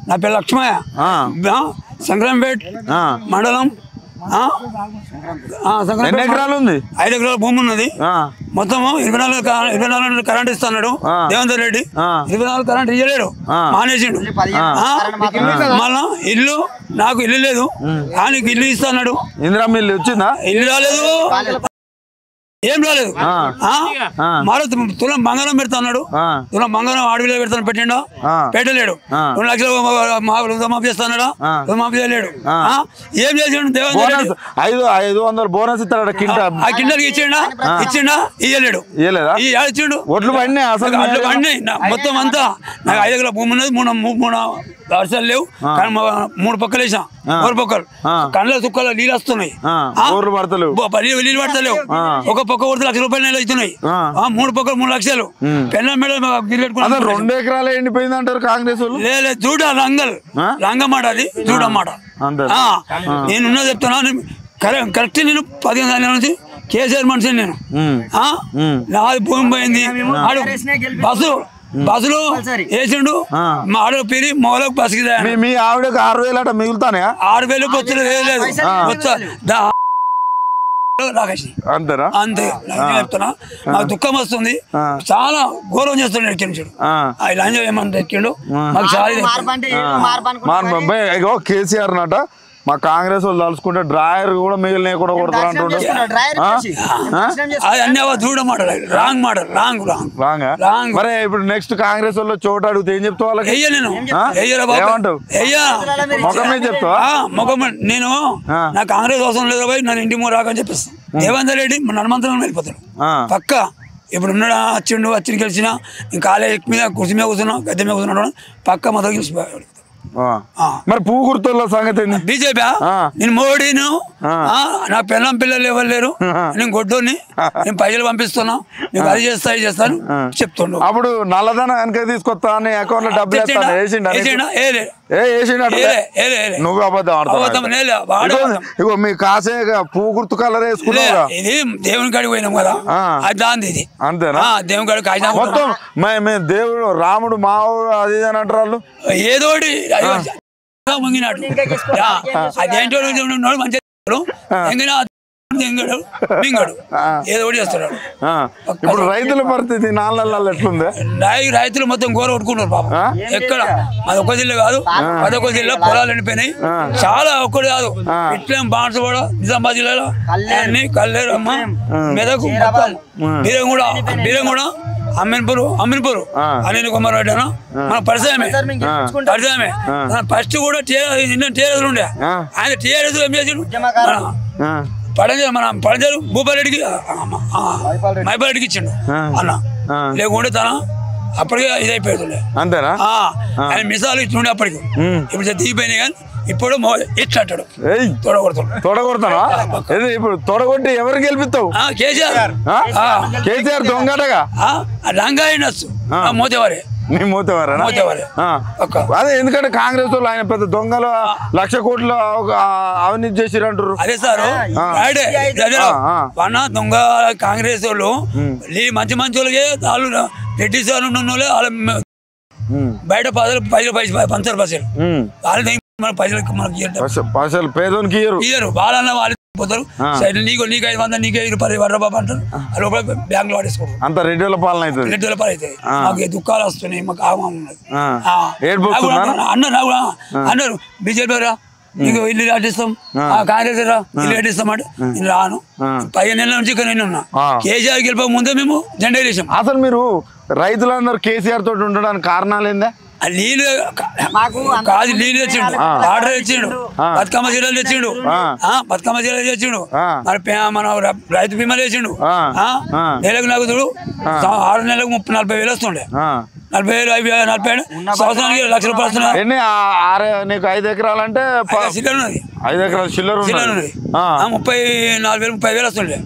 నా పేరు లక్ష్మయ్య, సంక్రాంపేట్ మండలం. ఎన్ని ఎకరాలు ఉంది? 5 ఎకరాల భూమి ఉన్నది. మొత్తం 24 కరెంట్ ఇస్తున్నాడు దేవేందర్ రెడ్డి. 24 కరెంట్ ఇయ్యలేడు, మానేసిండు. మళ్ళా ఇల్లు నాకు ఇల్లు లేదు, ఆయనకి ఇల్లు ఇస్తున్నాడు. ఇందిరమ్మ ఇల్లు వచ్చిందా? ఇల్లు రాలేదు, ఏం రాలేదు. మరో తులం బంగారం పెడతాడు, తులం బంగారం అడవిలో పెడతాను, పెట్టిండా పెట్టలేడు. 2 లక్షలు మాఫీ చేస్తున్నాడా, మాఫీ చేయలేడు. ఏం చేసిండు దేవేందర్ రెడ్డి? 500 బోనస్ ఇస్తాడు. ఆ కిండలకి ఇచ్చిండా ఇయ్యలేడు. ఇచ్చిండు ఒట్లు పడినా అసలు మొత్తం అంతా. నాకు 5 ఎకరాల భూమి ఉన్నది, 3 వర్షాలు లేవు, కానీ 3 పక్కలు వేసాం. 4 పక్కలు కళ్ళ చుక్కల నీళ్ళు వస్తున్నాయి, నీళ్ళు పడతలేవు. ఒక పక్క కొడితే 1 లక్ష రూపాయలు నెల అవుతున్నాయి. 3 పక్కలు 3 లక్షలు. పెళ్ళ మీద 2 ఎకరాలు ఎండిపోయింది అంటారు కాంగ్రెస్ వాళ్ళు. లేదు, చూడ రంగమాట, అది చూడమాట. నేనున్నా చెప్తున్నా, కరెక్ట్. నేను 15 ఏళ్ళ నుంచి కేసీఆర్ మనిషి. నేను నాది భూమి పోయింది. బస్సులు వేసిండు, మా ఆడ పిరి మొగలకు బస్సుకి. మీ ఆవిడకు 6,000 అట మిగులుతానే? 6,000 పొత్తులు వేయలేదు. అంతేనా? అంతే చెప్తున్నా. నాకు దుఃఖం వస్తుంది, చాలా గౌరవం చేస్తున్నాడు. ఎక్కించాడు ఇలా ఏమంటే ఎక్కిండు మాకు చాలా. కేసీఆర్ నట మా కాంగ్రెస్ వాళ్ళు తలుచుకుంటే డ్రాయర్ కూడా మిగిలిన కూడా కొడతారు అంటుంటారు. మరి ఇప్పుడు నెక్స్ట్ కాంగ్రెస్ వాళ్ళు చోట అడిగితే ఏం చెప్తావు వాళ్ళకి? ఏమంటావు? ముఖం మీద చెప్తావా? ముఖం నేను నా కాంగ్రెస్ అవసరం లేదు పోయి నన్ను ఇంటి మూడు రాకని చెప్పిస్తాను. దేవేందర్ రెడ్డి హనుమంతరం వెళ్ళిపోతాడు పక్క. ఇప్పుడు ఉన్నాడా, వచ్చి గెలిచినా నేను కాలేజ్ మీద కుర్చీ మీద కూర్చున్నా, గద్దె మీద కూర్చున్నాడు, పక్క మొదలు గెలిచిపోయాడు. మరి పువ్వు గుర్తుల సంగతి బీజేపీ. నేను మోడీను, నా పిల్లం పిల్లలు ఎవరు లేరు, నేను గొడ్డోని, నేను పైసలు పంపిస్తున్నా, నీకు అది చేస్తా ఇది చేస్తాను చెప్తుండు. అప్పుడు నల్లధన వెనక తీసుకొస్తా అని అకౌంట్ లో డబ్బులు నువ్వు అబద్ధం. ఇగో మీ కాసే పువ్వు గుర్తు కలర్ వేసుకున్నావు. ఇది దేవుని కాడికి పోయినాం కదా, అది దాంది. ఇది అంతేనా? దేవుని కాడికి కాసిన మొత్తం మేము దేవుడు రాముడు మావుడు అది అని అంటారు వాళ్ళు. ఏదోటి ముంగినాడు అదేంటో మంచిగా మింగడు ఏదో ఒకటి చేస్తున్నాడు. ఇప్పుడు రైతుల పరిస్థితి 4 నెలల్లో ఎట్లుంది? రైతులు మొత్తం గోర కొట్టుకున్నారు పాపం. ఎక్కడ అది ఒక్క జిల్లా కాదు, అదొక జిల్లా పొలాలు ఎండిపోయినాయి చాలా. ఒక్కటి కాదు, ఇట్లా బాన్సువాడ, నిజామాబాద్ జిల్లాలో అన్ని, కల్లేరు, అమ్మ, మెదకు, బీరంగూడ, అమ్మిన్పూర్ అనిల్ కుమార్ రెడ్డి అన్న మన పరిచయమే. ఫస్ట్ కూడా టీఆర్ఎస్ ఉండే, ఆయన టీఆర్ఎస్ ఏం చేసాడు, మన పడంజలు భూపాలరెడ్డికి మైపాలరెడ్డికి ఇచ్చిండు అన్న. లేకుంటే తన అప్పటికే ఇదైపోతుండే. అంతేనా? ఆయన మిసాలు ఇట్లుండే అప్పటికి. ఇప్పుడు దిగిపోయినాయి కానీ ఇప్పుడు ఇట్లా అంటాడు, తొడగొడతాను. ఇప్పుడు తొడగొట్టి ఎవరు గెలిపిస్తావు? కేసీఆర్ దొంగటగా రంగాయనస్సు మోతేవారే. నీ మోతేవారా? అదే, ఎందుకంటే కాంగ్రెస్ వాళ్ళు ఆయన పెద్ద దొంగలు 1,00,000 కోట్లు అవినీతి చేసిరు అంటారు. అదే సార్, దొంగ కాంగ్రెస్ వాళ్ళు మంచి వాళ్ళకి వాళ్ళు రెడ్డి సార్ ఉన్న వాళ్ళ బయట పంచారు పైసలు పైసలు పేదోనికి ఇయ్యరు. వాళ్ళన్న వాళ్ళు పోతారు, నీకు 500 నీకు 10 బాబు అంటారు, లోపల బ్యాంక్ లో వాడేసుకోరు. అంత రెడ్డిల పాలన అవుతుంది. రెడ్డిల పాలన అవుతుంది. మాకు దుఃఖాలు వస్తున్నాయి, మాకు ఉన్నది అన్నారు. బీజేపీ రా నీకు ఇల్లు కట్టిస్తాం, కాంగ్రెస్ రా ఇల్లు కట్టిస్తాం అంటే నేను రాను. 15 నెలల నుంచి ఇక్కడ నేను ఉన్నా. కేసీఆర్ గెలిపే ముందే మేము జెండా వేసాం. అసలు మీరు రైతులందరూ కేసీఆర్ తోటి ఉండడానికి కారణాలు ఏందా? నీళ్ళు కాదు, నీళ్ళు తెచ్చిండు, వాటర్ తెచ్చిండు, బతుకమ్మ చీరలు తెచ్చిండు, మరి మన రైతు బీమాలు తెచ్చిండు. నెలకు నాకు చూడు 6 నెలలకు 40,000 వస్తుండే. 40,000 సంవత్సరానికి 1,00,000 రూపాయలు వస్తున్నాయి. నీకు 5 ఎకరాలు అంటే చిల్లర ఉన్నది, 5 ఎకరాలు చిల్లర ఉన్నది. 34,000 30,000 వస్తుండే.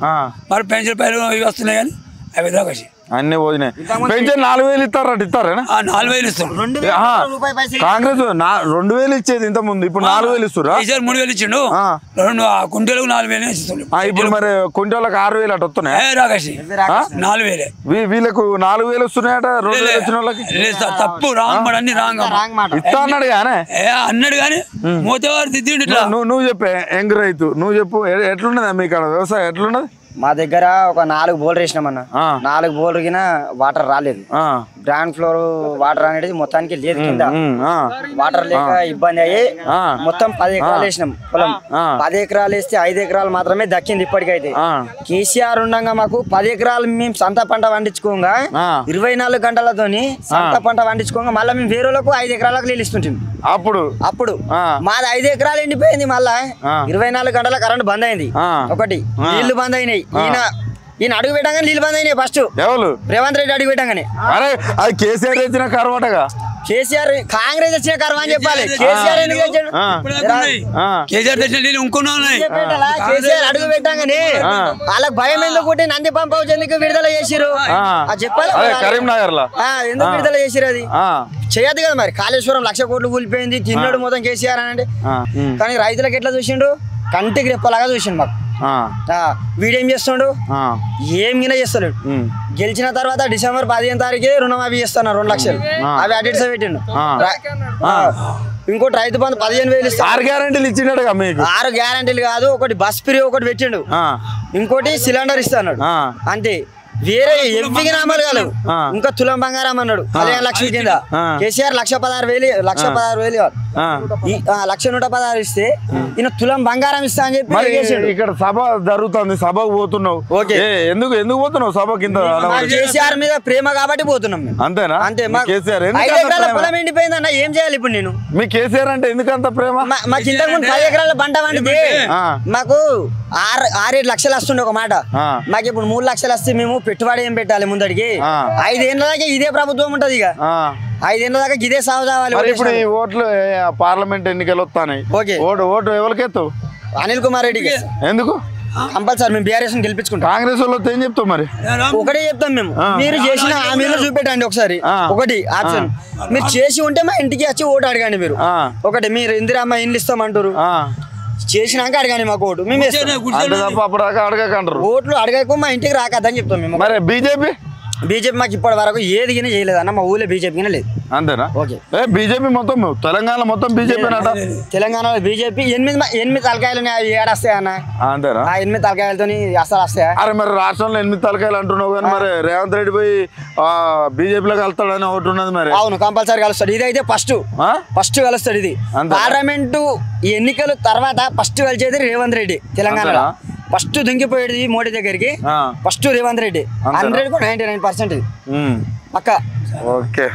మరి పెన్షన్ పైలు ఇవి వస్తున్నాయి కానీ 5 దాకా అన్ని పోయినాయి. పెన్షన్ 4000 ఇస్తారా? 4000 ఇస్తాం. కాంగ్రెస్ 2000 ఇచ్చేది ఇంత ముందు, ఇప్పుడు 4000 ఇస్తురా? 3000 ఇచ్చిండు. కుంటలకు 4000 ఇస్తుండు. ఇప్పుడు మరి కుంటలకు 6000 అటు వస్తున్నాయి. 4000 వీళ్ళకు 4000 వస్తున్నాయట. 2000 వచ్చిన వాళ్ళకి తప్పు రాంగ్ అన్ని రాంగ్ ఇస్తా అన్నాడు కానీ అన్నాడు కానీ మోతేవారు తిట్టిండు. నువ్వు చెప్పే యంగ్ రైతు, నువ్వు చెప్పు ఎట్లున్నదా మీ కాడ వ్యవసాయం ఎట్లున్నది? మా దగ్గర ఒక 4 బోర్లు వేసినామన్న. 4 బోర్లు కింద వాటర్ రాలేదు. గ్రౌండ్ ఫ్లోర్ వాటర్ అనేది మొత్తానికి లేదు. కింద వాటర్ లేక ఇబ్బంది అయ్యి మొత్తం 10 ఎకరాలు వేసినాం పొలం. 10 ఎకరాలు వేస్తే 5 ఎకరాలు మాత్రమే దక్కింది ఇప్పటికైతే. కేసీఆర్ ఉండగా మాకు 10 ఎకరాలు మేము సంత పంట పండించుకోగా 24 గంటలతోని సంత పంట పండించుకోగా మళ్ళీ మేము వేరేలకు 5 ఎకరాలకు నీళ్ళు ఇస్తుంటాం. అప్పుడు మాది 5 ఎకరాలు ఎండిపోయింది. మళ్ళా 24 గంటల కరెంట్ బంద్ అయింది. ఒకటి నీళ్లు బంద్ అయినాయి. ఈయన అడుగు పెట్టగానే నీళ్ళు బంద్ అయినాయి. ఫస్ట్ రేవంత్ రెడ్డి అడుగు పెట్టగానే. అది కేసీఆర్ తెచ్చిన కరవటగా. కేసీఆర్ కాంగ్రెస్ వచ్చిన కర్మ అని చెప్పాలి. కేసీఆర్ ఎందుకు తెచ్చాడు? కేసీఆర్ అడుగు పెట్టగానే వాళ్ళకి భయం ఎందుకు పుట్టి నంది పంప్ హౌస్ ఎందుకు విడుదల చేసిరు అది చెప్పాలి. కరీంనగర్ లో ఎందుకు విడుదల చేసిరు అది చేయదు కదా. మరి కాళేశ్వరం 1,00,000 కోట్లు కూలిపోయింది. తిన్నాడు మొత్తం కేసీఆర్ అని. కానీ రైతులకు ఎట్లా చూసిండు? కంటికి రెప్పలాగా చూసిండు. మాకు వీడేం చేస్తుండు? ఏం గిన చేస్తలేడు. గెలిచిన తర్వాత డిసెంబర్ 15వ తారీఖే రుణమాఫీ చేస్తున్నారు 2 లక్షలు. అవి అడిట్స్ పెట్టిండు. ఇంకోటి రైతు బంధు 15,000 ఇస్తాడు. 6 గ్యారెంటీలు ఇచ్చిండు. 6 గ్యారెంటీలు కాదు, ఒకటి బస్ ఫ్రీ ఒకటి పెట్టిండు, ఇంకోటి సిలిండర్ ఇస్తాడు. అంతే. వేరే ఎంపిక నామాలు కాదు. ఇంకా తులం బంగారం అన్నాడు 15 లక్షల కింద. కేసీఆర్ 1,16,000 1,116 ఇస్తే ఈయన తులం బంగారం ఇస్తా అని చెప్పి. ఇక్కడ సభ జరుగుతుంది, సభకు పోతున్నావు. ఎందుకు పోతున్నావు సభ కింద? కేసీఆర్ మీద ప్రేమ కాబట్టి పోతున్నాం మేము. అంతేనా? అంతే. కేసీఆర్ పొలం ఎండిపోయింది అన్న, ఏం చేయాలి ఇప్పుడు నేను? మీ కేసీఆర్ అంటే ఎందుకంత ప్రేమ? మాకు ఇంతకు ముందు 10 ఎకరాల పంట పండితే మాకు 6-7 లక్షలు వస్తుండే ఒక మాట. మాకు ఇప్పుడు 3 లక్షలు వస్తే మేము పెట్టుబడి ఏం పెట్టాలి ముందడికి? 5 ఏళ్ళ దాకా ఇదే ప్రభుత్వం ఉంటది. ఇక 5 ఏళ్ళ దాకా ఇదే సాగు కావాలి. ఇప్పుడు ఈ ఓట్లు పార్లమెంట్ ఎన్నికలు వస్తాయి. ఓటు ఎవరికి ఎత్తావు? అనిల్ కుమార్ రెడ్డికి. ఎందుకు? కంపల్సరీ మేము బీఆర్ఎస్ గెలిపించుకుంటాం. కాంగ్రెస్ వాళ్ళు ఏం చెప్తాం మరి? ఒకటే చెప్తాం మేము. మీరు చేసిన హామీలు చూపెట్టండి ఒకసారి. ఒకటి ఆప్షన్ మీరు చేసి ఉంటే మా ఇంటికి వచ్చి ఓటు అడగండి. మీరు ఒకటి మీరు ఇందిరమ్మ ఇండ్లు ఇస్తామంటారు, చేసినాక అడగండి మాకు ఓటు. మేము ఓట్లు అడగకు మా ఇంటికి రాకద్దని చెప్తాం మేము. మరి బీజేపీ మాకు ఇప్పటి వరకు ఏది గిన చేయలేదన్న. మా ఊళ్ళో బీజేపీ లేదు. అంతేనా? ఓకే. బీజేపీ మొత్తం తెలంగాణ మొత్తం బీజేపీ. తెలంగాణలో బీజేపీ 8 తలకాయలు ఏడొస్తాయి అన్న. అంతేనా? 8 తలకాయలతో అసలు వస్తాయా? అరే మరి రాష్ట్రంలో 8 తలకాయలు అంటున్నావు కానీ మరి రేవంత్ రెడ్డి పోయి బీజేపీలో కలుస్తాడని ఒకటి ఉన్నది. మరి అవును, కంపల్సరీ కలుస్తాడు. ఇది అయితే ఫస్ట్ కలుస్తాడు. ఇది పార్లమెంటు ఎన్నికల తర్వాత ఫస్ట్ కలిసేది రేవంత్ రెడ్డి. తెలంగాణలో ఫస్ట్ దుంకిపోయేది మోడీ దగ్గరికి. ఫస్ట్ రేవంత్ రెడ్డి 100కు 99% పక్క. ఓకే.